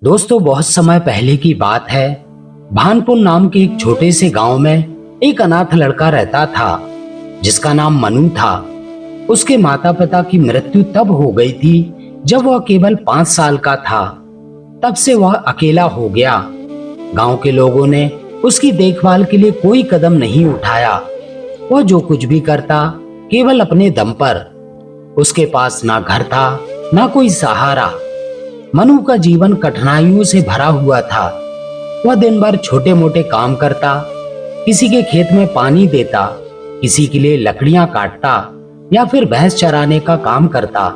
दोस्तों, बहुत समय पहले की बात है। भानपुर नाम के एक छोटे से गांव में एक अनाथ लड़का रहता था जिसका नाम मनु था। उसके माता पिता की मृत्यु तब हो गई थी जब वह केवल 5 साल का था। तब से वह अकेला हो गया। गांव के लोगों ने उसकी देखभाल के लिए कोई कदम नहीं उठाया। वह जो कुछ भी करता केवल अपने दम पर। उसके पास ना घर था ना कोई सहारा। मनु का जीवन कठिनाइयों से भरा हुआ था। वह दिन भर छोटे मोटे काम करता, किसी के खेत में पानी देता, किसी के लिए लकड़ियां काटता या फिर भैंस चराने का काम करता।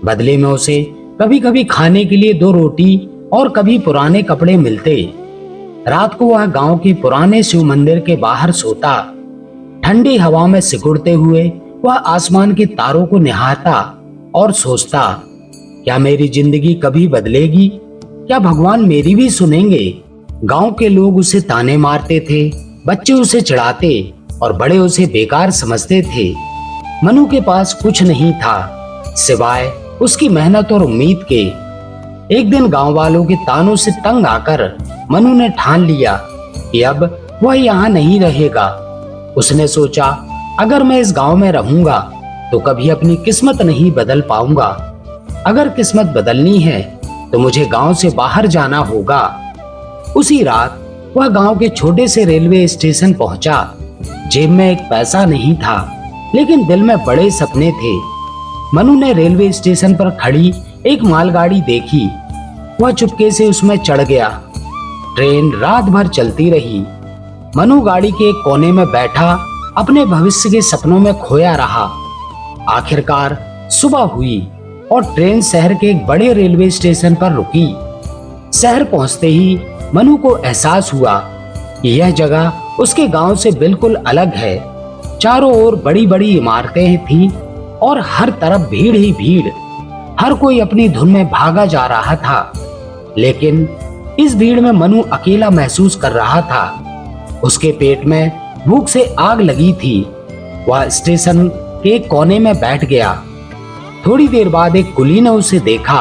बदले में उसे कभी कभी खाने के लिए 2 रोटी और कभी पुराने कपड़े मिलते। रात को वह गांव के पुराने शिव मंदिर के बाहर सोता। ठंडी हवा में सिकुड़ते हुए वह आसमान के तारों को निहारता और सोचता, क्या मेरी जिंदगी कभी बदलेगी? क्या भगवान मेरी भी सुनेंगे? गांव के लोग उसे ताने मारते थे, बच्चे उसे चिढ़ाते और बड़े उसे बेकार समझते थे। मनु के पास कुछ नहीं था सिवाय उसकी मेहनत और उम्मीद के। एक दिन गांव वालों के तानों से तंग आकर मनु ने ठान लिया कि अब वह यहाँ नहीं रहेगा। उसने सोचा, अगर मैं इस गांव में रहूंगा तो कभी अपनी किस्मत नहीं बदल पाऊंगा। अगर किस्मत बदलनी है तो मुझे गांव से बाहर जाना होगा। उसी रात वह गांव के छोटे से रेलवे स्टेशन पहुंचा। जेब में एक पैसा नहीं था, लेकिन दिल में बड़े सपने थे। मनु ने रेलवे स्टेशन पर खड़ी एक मालगाड़ी देखी। वह चुपके से उसमें चढ़ गया। ट्रेन रात भर चलती रही। मनु गाड़ी के एक कोने में बैठा अपने भविष्य के सपनों में खोया रहा। आखिरकार सुबह हुई और ट्रेन शहर के एक बड़े रेलवे स्टेशन पर रुकी। शहर पहुंचते ही मनु को एहसास हुआ कि यह जगह उसके गांव से बिल्कुल अलग है। चारों ओर बड़ी बड़ी इमारतें थीं और हर तरफ भीड़ ही भीड़। हर कोई अपनी धुन में भागा जा रहा था, लेकिन इस भीड़ में मनु अकेला महसूस कर रहा था। उसके पेट में भूख से आग लगी थी। वह स्टेशन के कोने में बैठ गया। थोड़ी देर बाद एक कुली ने उसे देखा।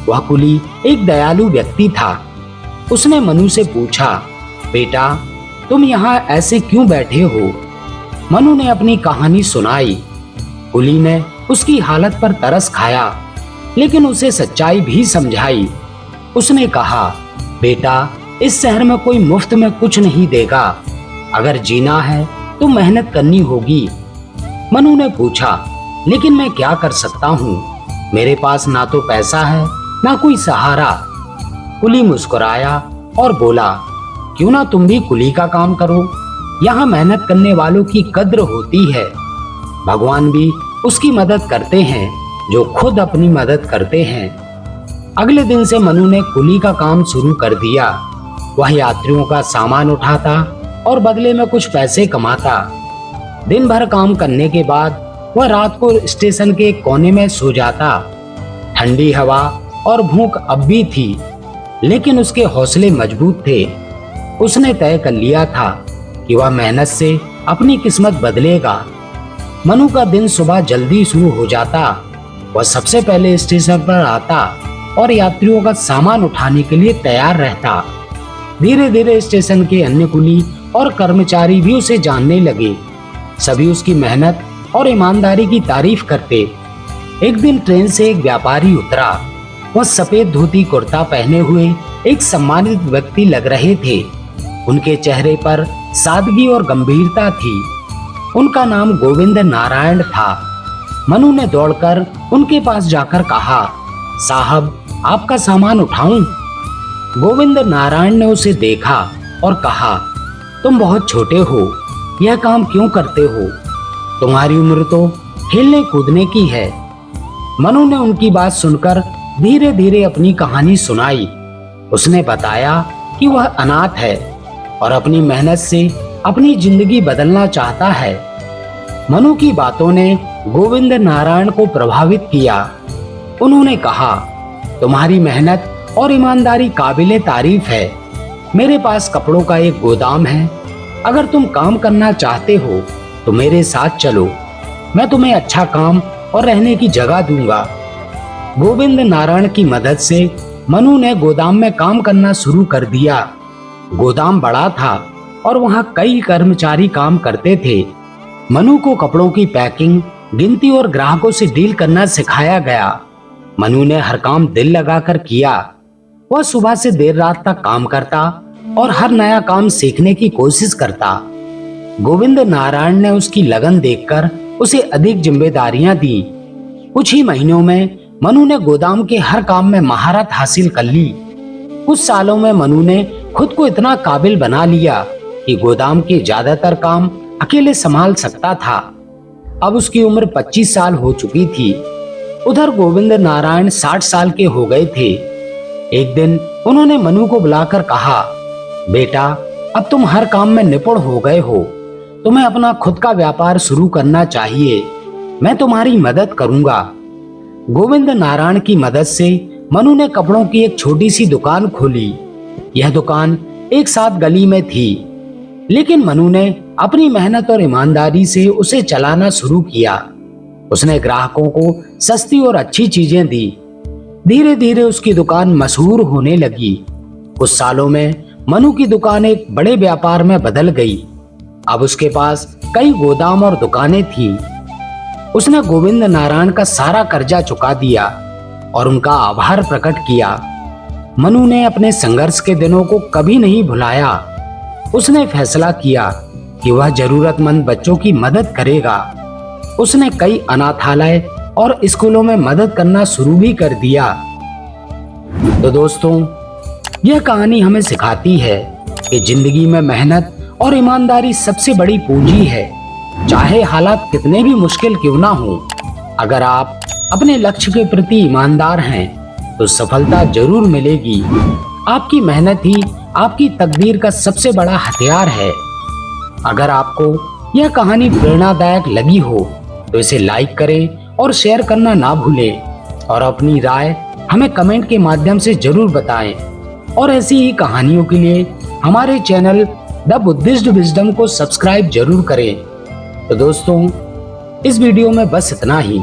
वह कुली एक दयालु व्यक्ति था। उसने मनु से पूछा, बेटा, तुम यहाँ ऐसे क्यों बैठे हो? मनु ने अपनी कहानी सुनाई। कुली ने उसकी हालत पर तरस खाया, लेकिन उसे सच्चाई भी समझाई। उसने कहा, बेटा, इस शहर में कोई मुफ्त में कुछ नहीं देगा। अगर जीना है तो मेहनत करनी होगी। मनु ने पूछा, लेकिन मैं क्या कर सकता हूँ? मेरे पास ना तो पैसा है ना कोई सहारा। कुली मुस्कुराया और बोला, क्यों ना तुम भी कुली का काम करो? यहाँ मेहनत करने वालों की कद्र होती है। भगवान भी उसकी मदद करते हैं जो खुद अपनी मदद करते हैं। अगले दिन से मनु ने कुली का काम शुरू कर दिया। वह यात्रियों का सामान उठाता और बदले में कुछ पैसे कमाता। दिन भर काम करने के बाद वह रात को स्टेशन के कोने में सो जाता। ठंडी हवा और भूख अब भी थी, लेकिन उसके हौसले मजबूत थे। उसने तय कर लिया था कि वह मेहनत से अपनी किस्मत बदलेगा। मनु का दिन सुबह जल्दी शुरू हो जाता। वह सबसे पहले स्टेशन पर आता और यात्रियों का सामान उठाने के लिए तैयार रहता। धीरे धीरे स्टेशन के अन्य कुली और कर्मचारी भी उसे जानने लगे। सभी उसकी मेहनत और ईमानदारी की तारीफ करते। एक दिन ट्रेन से एक व्यापारी उतरा। वह सफेद धोती कुर्ता पहने हुए एक सम्मानित व्यक्ति लग रहे थे। उनके चेहरे पर सादगी और गंभीरता थी। उनका नाम गोविंद नारायण था। मनु ने दौड़कर उनके पास जाकर कहा, साहब, आपका सामान उठाऊं? गोविंद नारायण ने उसे देखा और कहा, तुम बहुत छोटे हो, यह काम क्यों करते हो? तुम्हारी उम्र तो खेलने कूदने की है। मनु ने उनकी बात सुनकर धीरे धीरे अपनी कहानी सुनाई। उसने बताया कि वह अनाथ है और अपनी मेहनत से अपनी जिंदगी बदलना चाहता है। मनु की बातों ने गोविंद नारायण को प्रभावित किया। उन्होंने कहा, तुम्हारी मेहनत और ईमानदारी काबिले तारीफ है। मेरे पास कपड़ों का एक गोदाम है। अगर तुम काम करना चाहते हो तो मेरे साथ चलो। मैं तुम्हें अच्छा काम और रहने की जगह दूंगा। गोविंद नारायण की मदद से मनु ने गोदाम में काम करना शुरू कर दिया। गोदाम बड़ा था और वहां कई कर्मचारी काम करते थे। मनु को कपड़ों की पैकिंग, गिनती और ग्राहकों से डील करना सिखाया गया। मनु ने हर काम दिल लगाकर किया। वह सुबह से देर रात तक काम करता और हर नया काम सीखने की कोशिश करता। गोविंद नारायण ने उसकी लगन देखकर उसे अधिक जिम्मेदारियां दी। कुछ ही महीनों में मनु ने गोदाम के हर काम में महारत हासिल कर ली। कुछ सालों में मनु ने खुद को इतना काबिल बना लिया कि गोदाम के ज्यादातर काम अकेले संभाल सकता था। अब उसकी उम्र 25 साल हो चुकी थी। उधर गोविंद नारायण 60 साल के हो गए थे। एक दिन उन्होंने मनु को बुलाकर कहा, बेटा, अब तुम हर काम में निपुण हो गए हो। तुम्हें अपना खुद का व्यापार शुरू करना चाहिए। मैं तुम्हारी मदद करूंगा। गोविंद नारायण की मदद से मनु ने कपड़ों की एक छोटी सी दुकान खोली। यह दुकान एक साथ गली में थी, लेकिन मनु ने अपनी मेहनत और ईमानदारी से उसे चलाना शुरू किया। उसने ग्राहकों को सस्ती और अच्छी चीजें दी। धीरे धीरे उसकी दुकान मशहूर होने लगी। कुछ सालों में मनु की दुकान एक बड़े व्यापार में बदल गई। अब उसके पास कई गोदाम और दुकानें थी। उसने गोविंद नारायण का सारा कर्जा चुका दिया और उनका आभार प्रकट किया। मनु ने अपने संघर्ष के दिनों को कभी नहीं भुलाया। उसने फैसला किया कि वह जरूरतमंद बच्चों की मदद करेगा। उसने कई अनाथालय और स्कूलों में मदद करना शुरू भी कर दिया। तो दोस्तों, यह कहानी हमें सिखाती है कि जिंदगी में मेहनत और ईमानदारी सबसे बड़ी पूंजी है। चाहे हालात कितने भी मुश्किल क्यों ना हो, अगर आप अपने लक्ष्य के प्रति ईमानदार हैं तो सफलता जरूर मिलेगी। आपकी मेहनत ही आपकी तकदीर का सबसे बड़ा हथियार है। अगर आपको यह कहानी प्रेरणादायक लगी हो तो इसे लाइक करें और शेयर करना ना भूलें और अपनी राय हमें कमेंट के माध्यम से जरूर बताएं। और ऐसी ही कहानियों के लिए हमारे चैनल द बुद्धिस्ट विजडम को सब्सक्राइब जरूर करें। तो दोस्तों, इस वीडियो में बस इतना ही।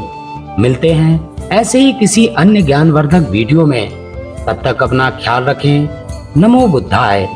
मिलते हैं ऐसे ही किसी अन्य ज्ञानवर्धक वीडियो में। तब तक अपना ख्याल रखें। नमो बुद्धाय।